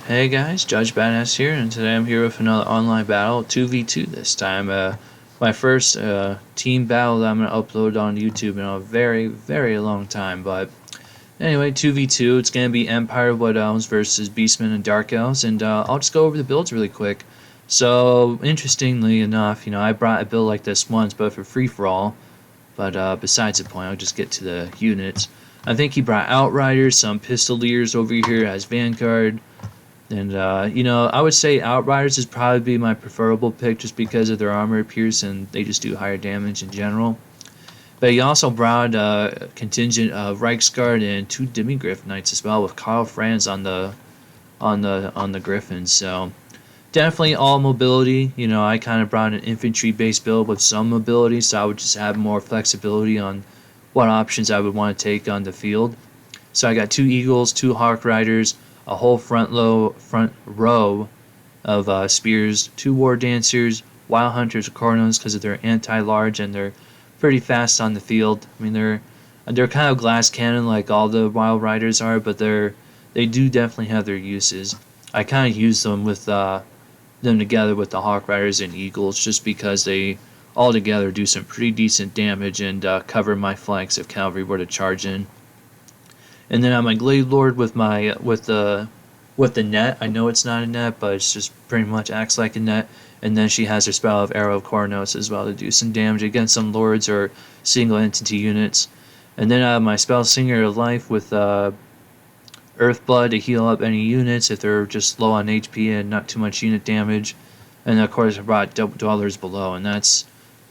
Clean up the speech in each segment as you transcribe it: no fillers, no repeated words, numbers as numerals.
Hey guys, Judge Badass here, and today I'm here with another online battle, 2v2 this time. My first team battle that I'm going to upload on YouTube in a very, very long time. But anyway, 2v2, it's going to be Empire Wood Elves versus Beastman and Dark Elves, and I'll just go over the builds really quick. So, interestingly enough, I brought a build like this once, but for free-for-all. But besides the point, I'll just get to the units. I think he brought Outriders, some Pistoliers over here as Vanguard. And, I would say Outriders is probably my preferable pick just because of their armor pierce and they just do higher damage in general. But he also brought a contingent of Reichsguard and 2 Demigryph Knights as well with Karl Franz on the Griffins. So definitely all mobility. I kind of brought an infantry-based build with some mobility, so I would just have more flexibility on what options I would want to take on the field. So I got 2 Eagles, 2 Hawk Riders, a whole front row of spears, 2 War Dancers, Wild Hunters, Cornos because of their anti-large and they're pretty fast on the field. I mean they're kind of glass cannon like all the Wild Riders are, but they do definitely have their uses. I kind of use them with them together with the Hawk Riders and Eagles just because they all together do some pretty decent damage and cover my flanks if cavalry were to charge in. And then I'm a Glade Lord with the net. I know it's not a net, but it's just pretty much acts like a net. And then she has her spell of Arrow of Kornos as well to do some damage against some lords or single entity units. And then my spell Singer of Life with Earthblood to heal up any units if they're just low on HP and not too much unit damage. And of course I brought Dwellers Below, and that's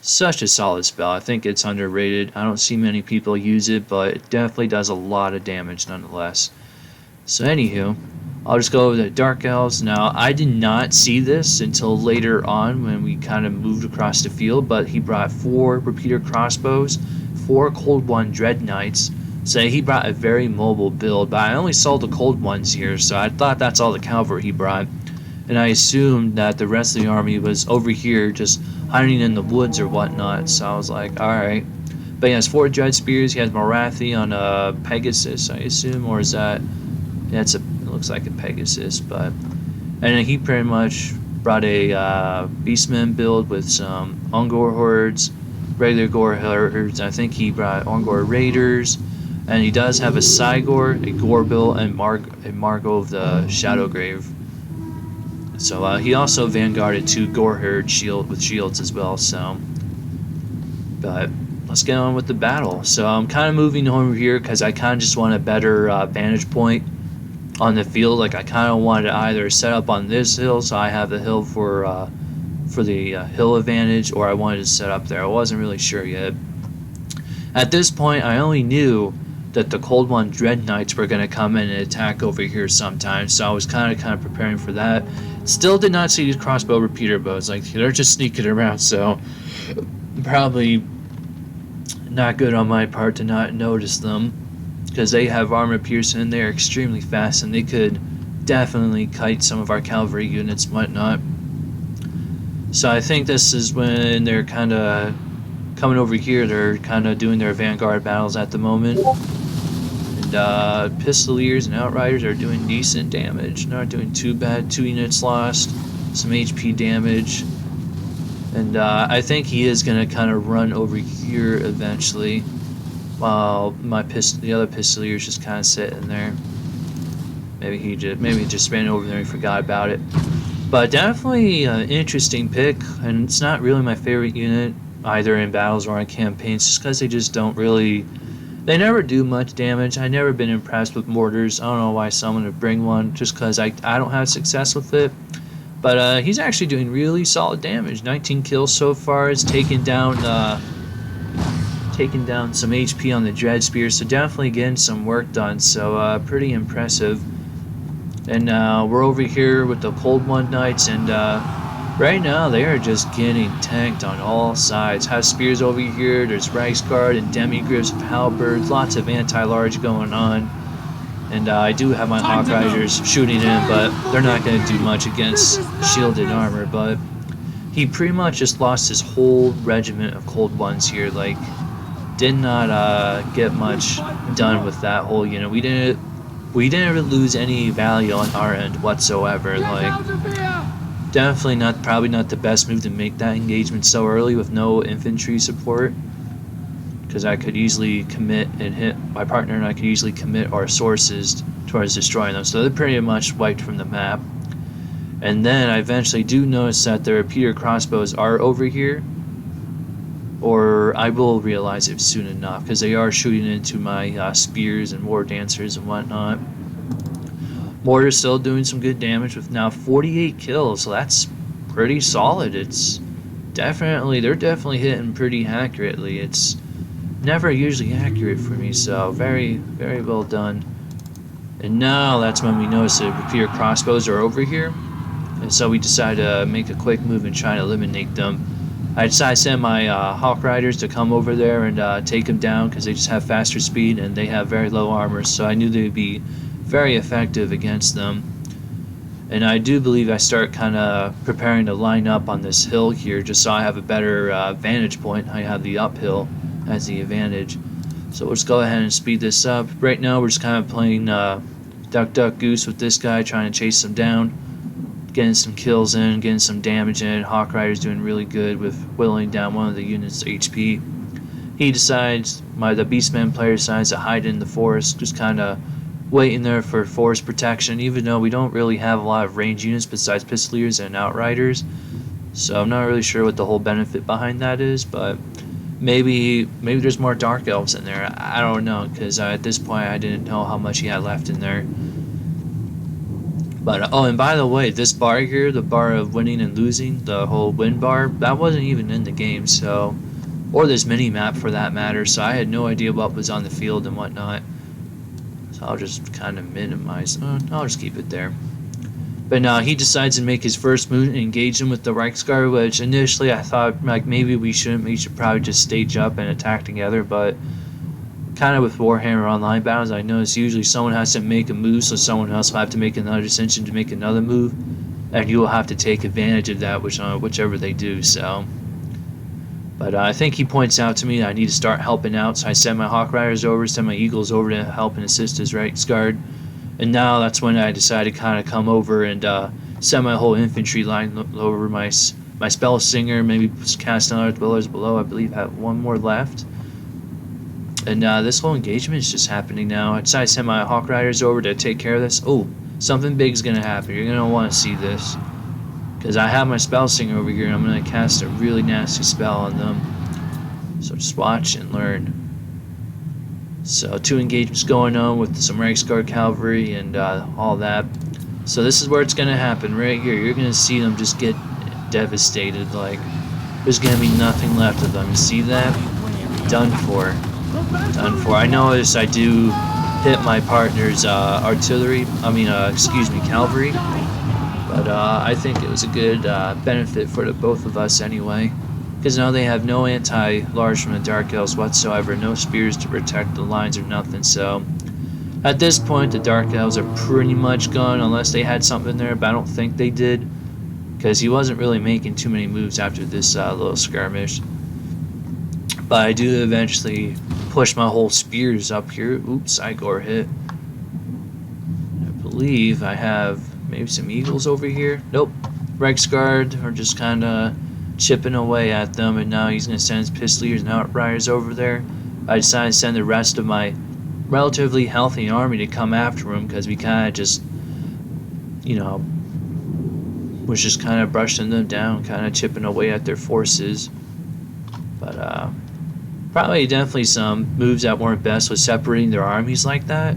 such a solid spell. I think it's underrated. I don't see many people use it, but it definitely does a lot of damage nonetheless. So anywho, I'll just go over the Dark Elves. Now, I did not see this until later on when we kind of moved across the field, but he brought 4 Repeater Crossbows, 4 Cold One Dread Knights. So he brought a very mobile build, but I only saw the Cold Ones here, so I thought that's all the cavalry he brought. And I assumed that the rest of the army was over here just hiding in the woods or whatnot, so I was like, alright. But he has 4 Dread Spears, he has Morathi on a Pegasus, I assume, or is that... Yeah, it looks like a Pegasus, but... And then he pretty much brought a Beastman build with some Ungor Hordes, regular Gore Hordes, I think he brought Ungor Raiders, and he does have a Cygor, a Gorbil, and Margo of the Shadowgrave. So he also vanguarded 2 Goreherd with shields as well. So, but let's get on with the battle. So I'm kind of moving over here because I kind of just want a better vantage point on the field. Like I kind of wanted to either set up on this hill, so I have the hill for the hill advantage, or I wanted to set up there. I wasn't really sure yet. At this point, I only knew that the Cold One Dread Knights were going to come in and attack over here sometime, so I was kind of preparing for that. Still did not see these crossbow repeater bows, like they're just sneaking around, so probably not good on my part to not notice them, because they have armor piercing and they're extremely fast and they could definitely kite some of our cavalry units and whatnot. So I think this is when they're kind of coming over here, they're kind of doing their vanguard battles at the moment. Pistoliers and Outriders are doing decent damage. Not doing too bad. 2 units lost. Some HP damage. And I think he is going to kind of run over here eventually. While the other Pistolier is just kind of sitting there. Maybe he just ran over there and forgot about it. But definitely an interesting pick. And it's not really my favorite unit, either in battles or in campaigns, just because they just don't really... They never do much damage. I've never been impressed with mortars. I don't know why someone would bring one, just because I don't have success with it. But he's actually doing really solid damage. 19 kills so far. It's taken down some HP on the Dread Spear, so definitely getting some work done. So pretty impressive. And we're over here with the Cold One Knights, and right now they are just getting tanked on all sides. Have spears over here, there's Reichsguard and Demigryphs of halberds, lots of anti-large going on. And I do have my Hawk Riders shooting in, but they're not going to do much against shielded armor. But he pretty much just lost his whole regiment of Cold Ones here. Like, did not get much done with that whole unit. We didn't we didn't really lose any value on our end whatsoever. Like, definitely not, probably not the best move to make that engagement so early with no infantry support, because I could easily commit and hit my partner, and I could easily commit our sources towards destroying them. So they're pretty much wiped from the map. And then I eventually do notice that their repeater crossbows are over here, or I will realize it soon enough, because they are shooting into my spears and war dancers and whatnot. Mortar's still doing some good damage with now 48 kills, so that's pretty solid. It's definitely, they're definitely hitting pretty accurately. It's never usually accurate for me, so very, very well done. And now that's when we notice the repeater crossbows are over here, and so we decide to make a quick move and try to eliminate them. I decided to send my Hawk Riders to come over there and take them down, because they just have faster speed and they have very low armor, so I knew they would be very effective against them. And I do believe I start kind of preparing to line up on this hill here, just so I have a better vantage point. I have the uphill as the advantage, so we'll just go ahead and speed this up. Right now we're just kind of playing duck duck goose with this guy, trying to chase him down, getting some kills in, getting some damage in. Hawk Rider's doing really good with whittling down one of the unit's HP. He decides, the Beastman player decides to hide in the forest, just kind of waiting there for forest protection, even though we don't really have a lot of range units besides Pistoliers and Outriders. So I'm not really sure what the whole benefit behind that is, but maybe there's more Dark Elves in there. I don't know, because at this point I didn't know how much he had left in there. But oh, and by the way, this bar here, the bar of winning and losing, the whole win bar, that wasn't even in the game, so, or this mini map for that matter, so I had no idea what was on the field and whatnot. So I'll just kind of minimize. I'll just keep it there. But now he decides to make his first move and engage him with the Reiksguard, which initially I thought like maybe we shouldn't. We should probably just stage up and attack together, but kind of with Warhammer Online battles, I notice usually someone has to make a move, so someone else will have to make another decision to make another move, and you will have to take advantage of that, whichever they do. So, but I think he points out to me that I need to start helping out, so I send my Hawk Riders over, send my Eagles over to help and assist his Reiksguard, and now that's when I decided to kind of come over and send my whole infantry line over, my Spell Singer, maybe cast another Dwellers Below. I believe I have one more left. And this whole engagement is just happening now. I decided to send my Hawk Riders over to take care of this. Oh, something big is going to happen. You're going to want to see this, because I have my Spell Singer over here, and I'm going to cast a really nasty spell on them. So just watch and learn. So 2 engagements going on with some Reiksguard Cavalry and all that. So this is where it's going to happen right here. You're going to see them just get devastated. Like, there's going to be nothing left of them. You see that? Done for. Done for. I notice I do hit my partner's cavalry, but I think it was a good benefit for the both of us anyway, because now they have no anti-large from the Dark Elves whatsoever, no spears to protect the lines or nothing. So at this point the Dark Elves are pretty much gone, unless they had something there, but I don't think they did, because he wasn't really making too many moves after this little skirmish. But I do eventually push my whole spears up here. Oops, Igor hit. I believe I have maybe some Eagles over here. Nope. Reiksguard are just kind of chipping away at them, and now he's going to send his Pistoliers and Outriders over there. I decided to send the rest of my relatively healthy army to come after him, because we kind of just, you know, was just kind of brushing them down, kind of chipping away at their forces. But probably definitely some moves that weren't best with separating their armies like that,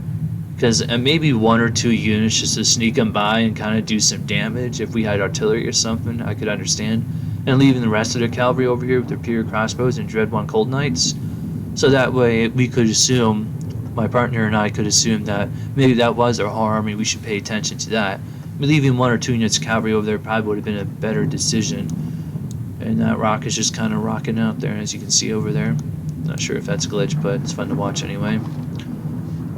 because maybe 1 or 2 units just to sneak them by and kind of do some damage. If we had artillery or something, I could understand, and leaving the rest of their cavalry over here with their Repeater crossbows and Dread 1 Cold Knights, so that way we could assume, my partner and I could assume that maybe that was their whole army. We should pay attention to that. But leaving 1 or 2 units of cavalry over there probably would have been a better decision. And that rock is just kind of rocking out there, as you can see over there. Not sure if that's a glitch, but it's fun to watch anyway.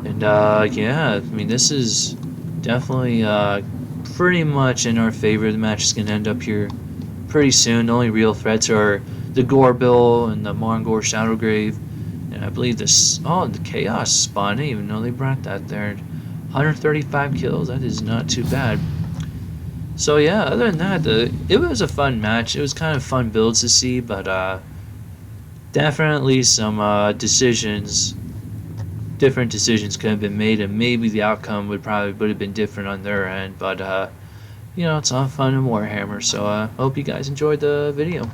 And yeah, I mean, this is definitely pretty much in our favor. The match is going to end up here pretty soon. The only real threats are the Gorbil and the Mongor Shadowgrave. And I believe this, the Chaos spawn. I didn't even know they brought that there. 135 kills. That is not too bad. So yeah, other than that, it was a fun match. It was kind of fun builds to see, but definitely some different decisions could have been made, and maybe the outcome would have been different on their end. But you know, it's all fun in Warhammer. So hope you guys enjoyed the video.